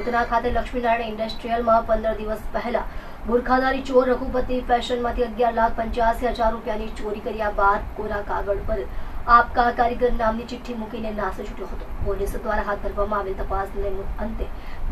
ઉધના ખાતે લક્ષ્મીનારાયણ ઇન્ડસ્ટ્રીયલમાં 15 દિવસ પહેલા બુરખાધારી ચોર રઘુપતિ ફેશનમાંથી 11,85,000 રૂપિયાની ચોરી કર્યા બાદ કોરા કાગળ પર આપકા કારીગર નામની ચિઠ્ઠી મૂકીને નાસો છૂટ્યો હતો. પોલીસ દ્વારા હાથ ધરવામાં આવેલ તપાસને અંતે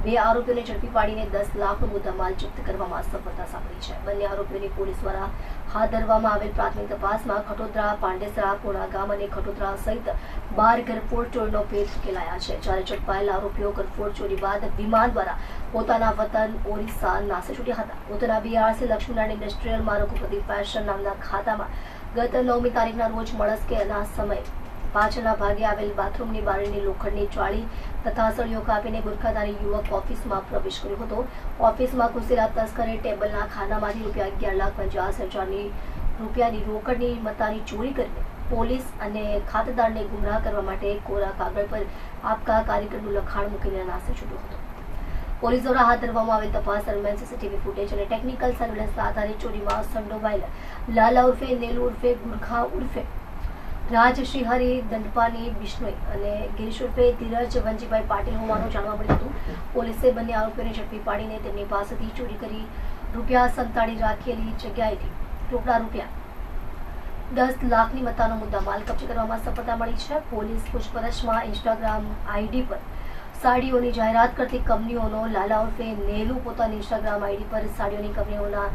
2 આરોપીઓને ઝડપી પાડીને 10 લાખનો મુદ્દામાલ જપ્ત કરવામાં સફળતા સાંપડી છે. બંને આરોપીઓની પોલીસ દ્વારા હાથ ધરવામાં આવેલ પ્રાથમિક તપાસમાં ખટોદરા, પાંડેસરા, કોણા ગામ અને ખટોદરા સહિત 12 ઘરફોડ ચોરીનો ભેદ ઉકેલાયા છે. જ્યારે ઝડપાયેલા આરોપીઓ ઘરફોડ ચોરી બાદ વિમાન દ્વારા પોતાના વતન ઓરિસ્સા નાસે છૂટ્યા હતા. ઉધના બીઆરસી લક્ષ્મીનારાયણ ઇન્ડસ્ટ્રીયલમાં રઘુપતિ ફેશન નામના ખાતામાં ગત 9મી તારીખના રોજ મળસ્કેના સમય પાછળના ભાગે આવેલ બાથરૂમની બારીની લોખંડની જાળી તથા સળીઓ કાપીને બુરખાધારી યુવક ઓફિસમાં પ્રવેશ કર્યો હતો. ઓફિસમાં ઘૂસેલા તસ્કરે ટેબલના ખાનામાંથી ₹11,50,000ની રૂપિયાની રોકડની મત્તાની ચોરી કરીને પોલીસ અને ખાતેદારને ગુમરાહ કરવા માટે કોરા કાગળ પર આપકા કારીગરનું લખાણ મૂકીને નાસે છૂટ્યો હતો. પોલીસ દ્વારા હાથ ધરવામાં આવેલ તપાસ દરમિયાન સીસીટીવી ફૂટેજ અને ટેકનિકલ સર્વેલન્સના આધારે ચોરીમાં સંડોવાયેલા લાલા ઉર્ફે નેલુ ઉર્ફે ગુરખા ઉર્ફે રાજ શ્રીહરી દંડપાની બિશ્નોઈ અને ગિરીશ ઉર્ફે ધીરજ વંજીભાઈ પાટીલ હોવાનું જાણવા મળ્યું હતું. પોલીસે બંને આરોપીઓને ઝડપી પાડીને તેમની પાસેથી ચોરી કરી રૂપિયા સંતાડી રાખેલી જગ્યાએથી ટોકડા ₹10 લાખની મત્તાનો મુદ્દામાલ કબજે કરવામાં સફળતા મળી છે. પોલીસ પૂછપરછમાં ઇન્સ્ટાગ્રામ આઈડી પર સાડીઓની જાહેરાત કરતી કંપનીઓનો લાલા ઉર્ફે નેલુ પોતાની ઇન્સ્ટાગ્રામ આઈડી પર સાડીઓની કંપનીઓના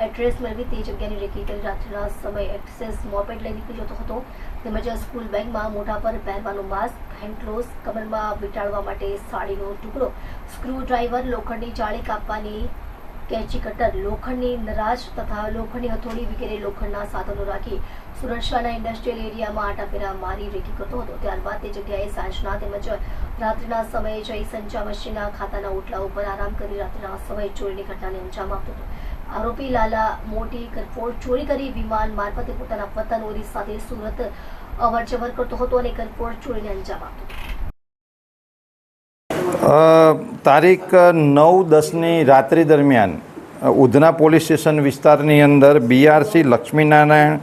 એડ્રેસ મેળવી તે જગ્યાની રેકી કરી રાત્રિના સમયે એક્સેસ મોપેડ લઈ નીકળી જતો હતો. તેમજ સ્કૂલ બેગમાં મોઢા પર પહેરવાનું માસ્ક, હેન્ડ ગ્લોવ્સ, કમરમાં વીંટાળવા માટે સાડીનો ટુકડો, સ્ક્રૂ ડ્રાઈવર, લોખંડની જાળી કાપવાની કેચી કટર, લોખંડની નરાજ તથા લોખંડની હથોડી વગેરે લોખંડના સાધનો રાખી સુરક્ષાના ઇન્ડસ્ટ્રીયલ એરિયામાં આટાફેરા મારી રેકી કરતો હતો. ત્યારબાદ તે જગ્યાએ સાંજના તેમજ રાત્રિના સમયે જઈ સંચા મશીનના ખાતાના ઓટલા ઉપર આરામ કરી રાત્રિના સમયે ચોરીની ઘટનાને અંજામ આપતો હતો. આરોપી લાલા મોટી ઘરફોડ ચોરી કરી વિમાન મારફતે પોતાના વતન ઓરિસ્સાથી સુરત અવરજવર કરતો હતો અને ઘરફોડ ચોરીને અંજામ આપતો હતો. તારીખ 9/10ની રાત્રિ દરમિયાન ઉધના પોલીસ સ્ટેશન વિસ્તારની અંદર બીઆરસી લક્ષ્મીનારાયણ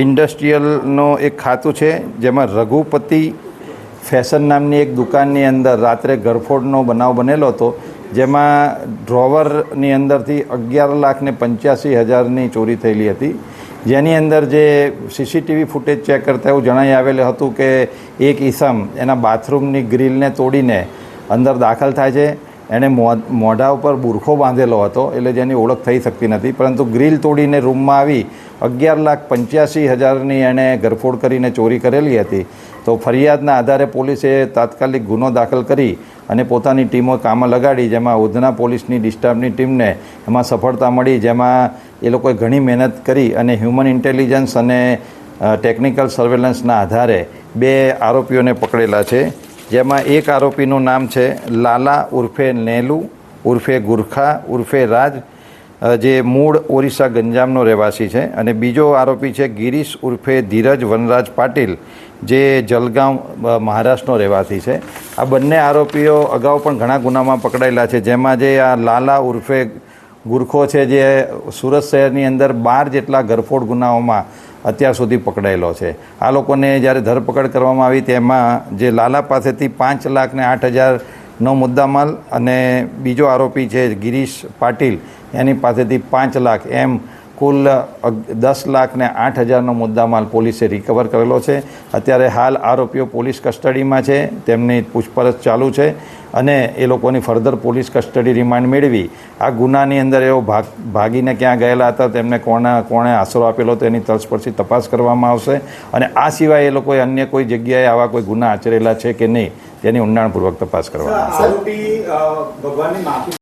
ઇન્ડસ્ટ્રીયલનો એક ખાતું છે, જેમાં રઘુપતિ ફેશન નામની એક દુકાનની અંદર રાત્રે ઘરફોડનો બનાવ બનેલો હતો, જેમાં ડ્રોવરની અંદરથી 11,85,000ની ચોરી થયેલી હતી. જેની અંદર જે સીસીટીવી ફૂટેજ ચેક કરતા એવું જણાઈ આવેલું હતું કે એક ઈસમ એના બાથરૂમની ગ્રીલને તોડીને અંદર દાખલ થાય છે. એણે મોઢા ઉપર બુરખો બાંધેલો હતો, એટલે જેની ઓળખ થઈ શકતી નથી, પરંતુ ગ્રીલ તોડીને રૂમમાં આવી 11,85,000ની એણે ઘરફોડ કરીને ચોરી કરેલી હતી. તો ફરિયાદના આધારે પોલીસે તાત્કાલિક ગુનો દાખલ કરી અને પોતાની ટીમો કામમાં લગાડી, જેમાં ઉધના પોલીસની ડિસ્ટાફની ટીમને એમાં સફળતા મળી, જેમાં એ લોકોએ ઘણી મહેનત કરી અને હ્યુમન ઇન્ટેલિજન્સ અને ટેકનિકલ સર્વેલન્સના આધારે 2 આરોપીઓને પકડેલા છે. જેમાં એક આરોપીનું નામ છે લાલા ઉર્ફે નેલુ ઉર્ફે ગુરખા ઉર્ફે રાજ, જે મૂળ ઓરિસ્સા ગંજામનો રહેવાસી છે, અને બીજો આરોપી છે ગિરીશ ઉર્ફે ધીરજ વનરાજ પાટીલ, જે જલગાંવ મહારાષ્ટ્રનો રહેવાસી છે. આ બંને આરોપીઓ અગાઉ પણ ઘણા ગુનામાં પકડાયેલા છે, જેમાં જે આ લાલા ઉર્ફે ગુરખો છે, જે સુરત શહેરની અંદર 12 જેટલા ઘરફોડ ગુનાઓમાં અત્યાર સુધી પકડાયેલો છે. આ લોકોને જ્યારે ધરપકડ કરવામાં આવી તેમાં જે લાલા પાસેથી 5,08,000નો મુદ્દામાલ અને બીજો આરોપી છે ગિરીશ પાટીલ, એની પાસેથી 5 લાખ એમ કુલ 10,08,000નો મુદ્દામાલ પોલીસે રિકવર કરેલો છે. અત્યારે હાલ આરોપીઓ પોલીસ કસ્ટડીમાં છે, તેમની પૂછપરછ ચાલુ છે અને એ લોકોની ફર્ધર પોલીસ કસ્ટડી રિમાન્ડ મેળવી આ ગુનાની અંદર એઓ ભાગીને ક્યાં ગયેલા હતા, તેમને કોણે આશરો આપેલો હતો, એની તલસ્પર્શી તપાસ કરવામાં આવશે. અને આ સિવાય એ લોકોએ અન્ય કોઈ જગ્યાએ આવા કોઈ ગુના આચરેલા છે કે નહીં, તેની ઊંડાણપૂર્વક તપાસ કરવામાં આવશે.